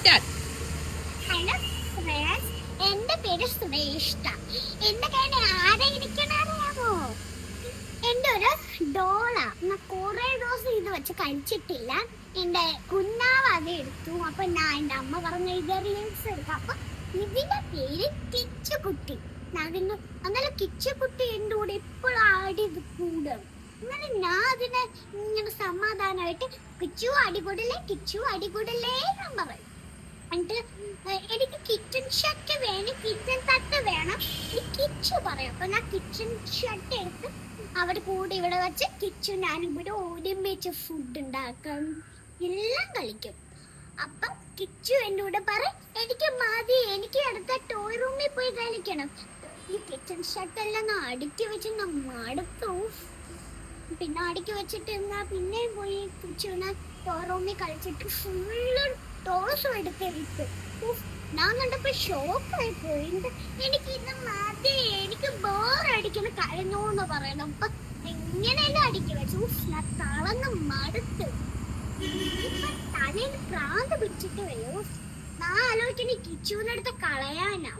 Start. Hello friends, എന്റെ പേര് ശ്രേഷ്ഠ. എന്റെ കയ്യിൽ ആരെ ഇരിക്കണറിയാമോ? എന്റെ ഒരു ഡോളാ. കുറെ ദിവസം ഇത് വെച്ച് കഴിച്ചിട്ടില്ല. എന്റെ കുഞ്ഞാവ് അത് എടുത്തു. അപ്പൊ എന്റെ അമ്മ പറഞ്ഞ ഇത് റീൽസ് എടുക്കാം. അപ്പൊ ഇതിന്റെ പേര് കിച്ചുകുട്ടി. അങ്ങനെ കിച്ചുകുട്ടി എന്റെ കൂടെ എപ്പോഴും ആടി കൂടും. അങ്ങനെ ഞാൻ അതിനെ ഇങ്ങനെ സമാധാനമായിട്ട് കിച്ചു അടികൂടലേ, കിച്ചു അടികൂടലേ ഞാൻ പറയും. എന്നിട്ട് എനിക്ക് കിച്ചൺ ഷർട്ട് വേണം, കിച്ചൺ തട്ട് വേണം, ഈ കിച്ചു പറയും. അപ്പൊ ഞാൻ കിച്ചൺ ഷർട്ട് എടുത്ത് അവിടെ കൂടെ ഇവിടെ വെച്ച് കിച്ചു ഞാനും കൂടെ ഒരുമിച്ച് ഫുഡ് ഉണ്ടാക്കും, എല്ലാം കളിക്കും. അപ്പൊ കിച്ചു എന്റെ കൂടെ പറയും, എനിക്ക് മതി, എനിക്ക് അടുത്ത ടോയ് റൂമിൽ പോയി കളിക്കണം. ഈ കിച്ചൺ ഷർട്ട് എല്ലാം അടുക്കി വെച്ച് മടുത്തു. പിന്നെ അടുക്കി വെച്ചിട്ട് എന്നാ പിന്നെയും പോയി കിച്ചുവിനെ ടോയ് റൂമിൽ കളിച്ചിട്ട് ഫുള്ള് ടോയ്സും എടുത്തെടുത്ത് ഞാൻ കണ്ടപ്പോ ഷോക്കായി പോയി. എനിക്ക് ഇത് മതി, എനിക്ക് ബോറടിക്കുന്ന കഴിഞ്ഞോന്ന് പറയണം. അപ്പൊ എങ്ങനെയല്ല അടുക്കി വെച്ചു. ഞാൻ തളർന്ന് മടുത്ത് ഇപ്പൊ തലയിൽ പ്രാന്ത് പിടിച്ചിട്ട് വരൂ. ഞാൻ ആലോചിക്കണ കിച്ചുവിനടുത്ത് കളയാനാ.